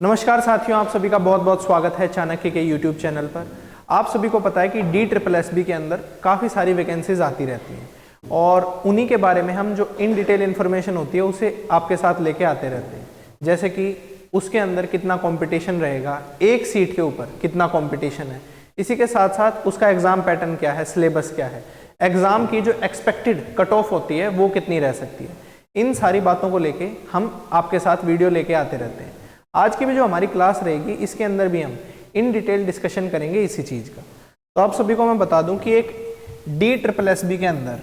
नमस्कार साथियों, आप सभी का बहुत बहुत स्वागत है चाणक्य के YouTube चैनल पर। आप सभी को पता है कि DSSB के अंदर काफ़ी सारी वैकेंसीज आती रहती हैं और उन्हीं के बारे में हम जो इन डिटेल इन्फॉर्मेशन होती है उसे आपके साथ लेके आते रहते हैं। जैसे कि उसके अंदर कितना कंपटीशन रहेगा, एक सीट के ऊपर कितना कंपटीशन है, इसी के साथ साथ उसका एग्ज़ाम पैटर्न क्या है, सिलेबस क्या है, एग्ज़ाम की जो एक्सपेक्टेड कट ऑफ होती है वो कितनी रह सकती है। इन सारी बातों को लेके हम आपके साथ वीडियो लेके आते रहते हैं। आज की भी जो हमारी क्लास रहेगी इसके अंदर भी हम इन डिटेल डिस्कशन करेंगे इसी चीज़ का। तो आप सभी को मैं बता दूं कि एक DSSB के अंदर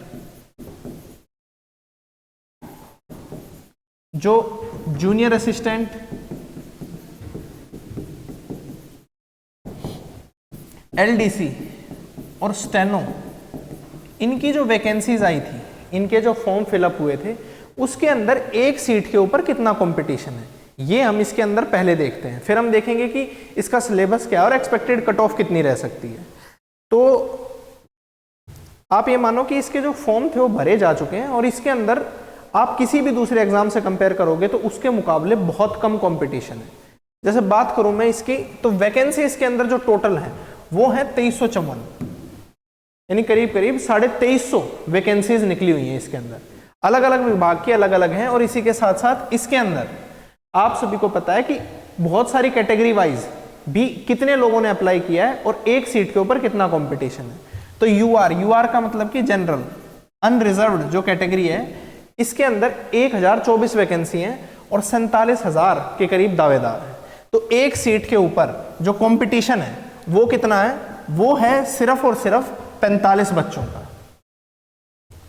जो जूनियर असिस्टेंट, LDC और स्टेनो, इनकी जो वैकेंसीज आई थी, इनके जो फॉर्म फिलअप हुए थे, उसके अंदर एक सीट के ऊपर कितना कंपटीशन है ये हम इसके अंदर पहले देखते हैं। फिर हम देखेंगे कि इसका सिलेबस क्या है और एक्सपेक्टेड कट ऑफ कितनी रह सकती है। तो आप ये मानो कि इसके जो फॉर्म थे वो भरे जा चुके हैं और इसके अंदर आप किसी भी दूसरे एग्जाम से कंपेयर करोगे तो उसके मुकाबले बहुत कम कंपटीशन है। जैसे बात करूं मैं इसकी, तो वैकेंसी इसके अंदर जो टोटल है वो है 2354, यानी करीब करीब 2350 वैकेंसीज निकली हुई हैं इसके अंदर। अलग अलग विभाग की अलग अलग हैं और इसी के साथ साथ इसके अंदर आप सभी को पता है कि बहुत सारी कैटेगरी वाइज भी कितने लोगों ने अप्लाई किया है और एक सीट के ऊपर कितना कंपटीशन है। तो यूआर का मतलब कि जनरल अनरिजर्व्ड जो कैटेगरी है, इसके अंदर 1024 वैकेंसी हैं और 47,000 के करीब दावेदार हैं। तो एक सीट के ऊपर जो कंपटीशन है वो कितना है, वो है सिर्फ और सिर्फ 45 बच्चों का।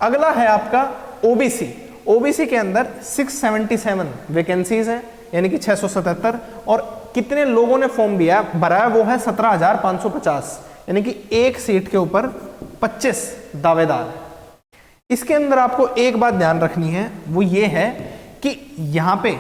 अगला है आपका ओबीसी के अंदर 677 वैकेंसीज हैं, यानी कि 677, और कितने लोगों ने फॉर्म भरा है वो है 17,550, यानी कि एक सीट के ऊपर 25 दावेदार। इसके अंदर आपको एक बात ध्यान रखनी है, वो ये है कि यहाँ पे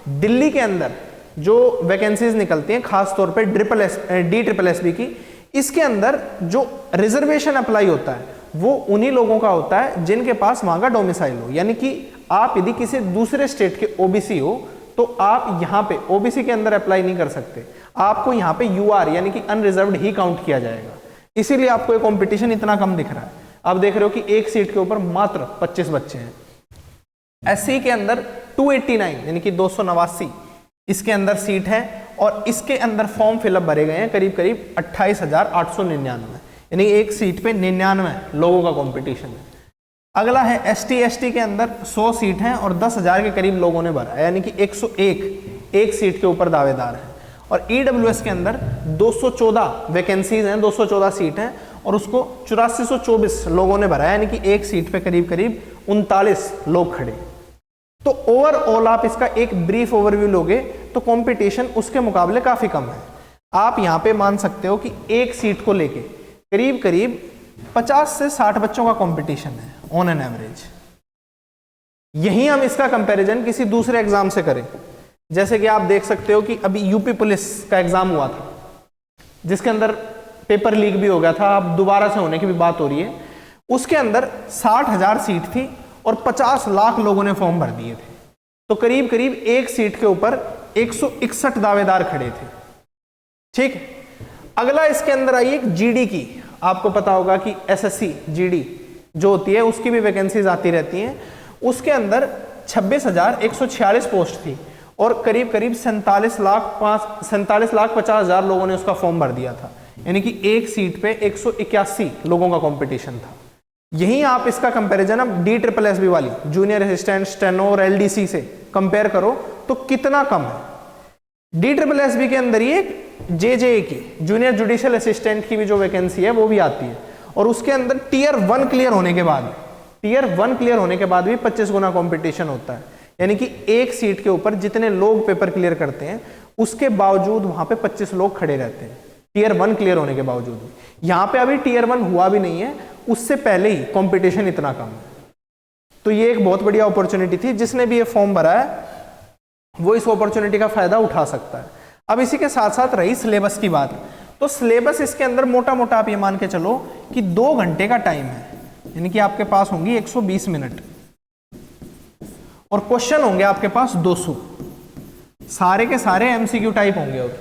दिल्ली के अंदर जो वैकेंसीज निकलती हैं, खासतौर पे DSSB की, इसके अंदर जो रिजर्वेशन अप्लाई होता है वो उन्हीं लोगों का होता है जिनके पास वहां का डोमिसाइल हो। यानी कि आप यदि किसी दूसरे स्टेट के ओबीसी हो तो आप यहाँ पे ओबीसी के अंदर अप्लाई नहीं कर सकते, आपको यहाँ पे यूआर यानी कि अनरिजर्व्ड ही काउंट किया जाएगा। इसीलिए आपको ये कंपटीशन इतना कम दिख रहा है। आप देख रहे हो कि एक सीट के ऊपर मात्र 25 बच्चे हैं। एससी के अंदर 289 यानी कि 289 इसके अंदर सीट है और इसके अंदर फॉर्म फिलअप भरे गए हैं करीब करीब 28,899, यानी एक सीट पे 99 लोगों का कंपटीशन है। अगला है ST के अंदर 100 सीट हैं और 10,000 के करीब लोगों ने भरा है, यानी कि 101 एक सीट के ऊपर दावेदार हैं। और EWS के अंदर 214 वैकेंसीज हैं, 214 सीट हैं और उसको 8424 लोगों ने भरा है, यानी कि एक सीट पे करीब करीब 39 लोग खड़े। तो ओवरऑल आप इसका एक ब्रीफ ओवरव्यू लोगे तो कंपटीशन उसके मुकाबले काफी कम है। आप यहाँ पे मान सकते हो कि एक सीट को लेके करीब करीब 50 से 60 बच्चों का कंपटीशन है ऑन एन एवरेज। यही हम इसका कंपैरिजन किसी दूसरे एग्जाम से करें, जैसे कि आप देख सकते हो कि अभी यूपी पुलिस का एग्जाम हुआ था जिसके अंदर पेपर लीक भी हो गया था, अब दोबारा से होने की भी बात हो रही है। उसके अंदर 60,000 सीट थी और 50 लाख लोगों ने फॉर्म भर दिए थे। तो करीब करीब एक सीट के ऊपर 161 दावेदार खड़े थे। ठीक है, अगला इसके अंदर आई एक जीडी की। आपको पता होगा कि SSC GD जो होती है उसकी भी वैकेंसीज आती रहती हैं। उसके अंदर 26,146 पोस्ट थी और करीब करीब 47,50,000 लोगों ने उसका फॉर्म भर दिया था, यानी कि एक सीट पे 181 लोगों का कंपटीशन था। यही आप इसका कंपैरिजन अब DSSB वाली जूनियर असिस्टेंट, स्टेनो और LDC से कंपेयर करो तो कितना कम है। DSSB के अंदर ही एक JJA की जूनियर जुडिशियल असिस्टेंट की भी जो वैकेंसी है वो भी आती है और उसके अंदर टियर 1 क्लियर होने के बाद भी 25 गुना कंपटीशन होता है, यानी कि एक सीट के ऊपर जितने लोग पेपर क्लियर करते हैं उसके बावजूद वहां पे 25 लोग खड़े रहते हैं टियर 1 क्लियर होने के बावजूद। यहाँ पे अभी टियर 1 हुआ भी नहीं है, उससे पहले ही कंपटीशन इतना कम है। तो ये एक बहुत बढ़िया अपॉर्चुनिटी थी, जिसने भी ये फॉर्म भरा है वो इस अपॉर्चुनिटी का फायदा उठा सकता है। अब इसी के साथ साथ रही सिलेबस की बात, तो सिलेबस इसके अंदर मोटा मोटा आप ये मान के चलो कि 2 घंटे का टाइम है, यानी कि आपके पास होंगी 120 मिनट और क्वेश्चन होंगे आपके पास 200। सारे के सारे एमसीक्यू टाइप होंगे। और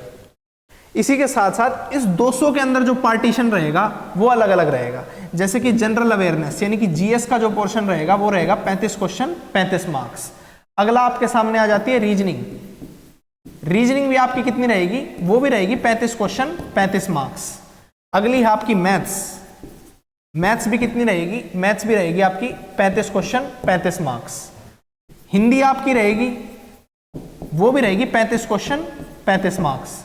इसी के साथ साथ इस 200 के अंदर जो पार्टीशन रहेगा वो अलग अलग रहेगा। जैसे कि जनरल अवेयरनेस यानी कि जीएस का जो पोर्शन रहेगा वो रहेगा 35 क्वेश्चन 35 मार्क्स। अगला आपके सामने आ जाती है रीजनिंग। रीजनिंग भी आपकी कितनी रहेगी, वो भी रहेगी 35 क्वेश्चन 35 मार्क्स। अगली है आपकी मैथ्स। मैथ्स भी कितनी रहेगी, मैथ्स भी रहेगी आपकी 35 क्वेश्चन 35 मार्क्स। हिंदी आपकी रहेगी, वो भी रहेगी 35 क्वेश्चन 35 मार्क्स।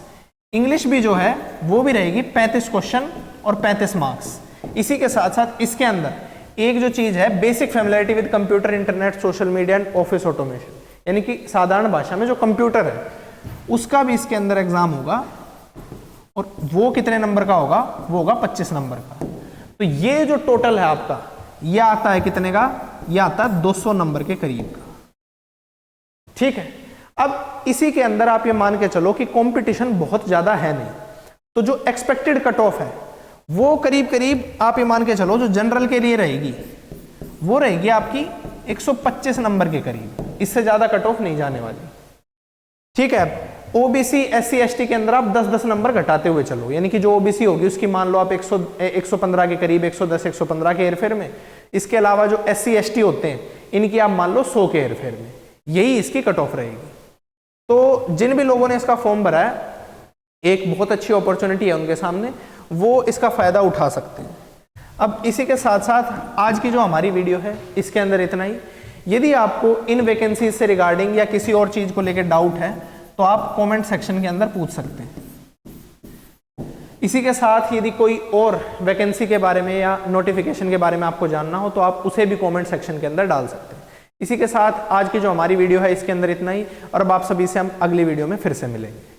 इंग्लिश भी जो है वो भी रहेगी 35 क्वेश्चन और 35 मार्क्स। इसी के साथ साथ इसके अंदर एक जो चीज है basic familiarity with computer, internet, social media and office automation, यानी कि साधारण भाषा में जो कंप्यूटर है उसका भी इसके अंदर एग्जाम होगा। और वो कितने नंबर का होगा, वो होगा 25 नंबर का। तो ये जो टोटल है आपका, ये आता है कितने का, ये आता है 200 नंबर के करीब का। ठीक है, अब इसी के अंदर आप ये मान के चलो कि कंपटीशन बहुत ज्यादा है नहीं, तो जो एक्सपेक्टेड कट ऑफ है वो करीब करीब आप ये मान के चलो जो जनरल के लिए रहेगी वो रहेगी आपकी 125 नंबर के करीब, इससे ज्यादा कट ऑफ नहीं जाने वाली। ठीक है, ओबीसी एससी एसटी के अंदर आप 10-10 नंबर घटाते हुए चलो, यानी कि जो ओबीसी होगी उसकी मान लो आप 115 के करीब, 110-115 के हेरफेर में। इसके अलावा जो एससी एसटी होते हैं इनकी आप मान लो 100 के हेरफेर में, यही इसकी कट ऑफ रहेगी। तो जिन भी लोगों ने इसका फॉर्म भरा है, एक बहुत अच्छी अपॉर्चुनिटी है उनके सामने, वो इसका फायदा उठा सकते हैं। अब इसी के साथ साथ आज की जो हमारी वीडियो है इसके अंदर इतना ही। यदि आपको इन वैकेंसीज से रिगार्डिंग या किसी और चीज को लेकर डाउट है तो आप कमेंट सेक्शन के अंदर पूछ सकते हैं। इसी के साथ यदि कोई और वैकेंसी के बारे में या नोटिफिकेशन के बारे में आपको जानना हो तो आप उसे भी कमेंट सेक्शन के अंदर डाल सकते हैं। इसी के साथ आज की जो हमारी वीडियो है इसके अंदर इतना ही, और अब आप सभी से हम अगली वीडियो में फिर से मिलेंगे।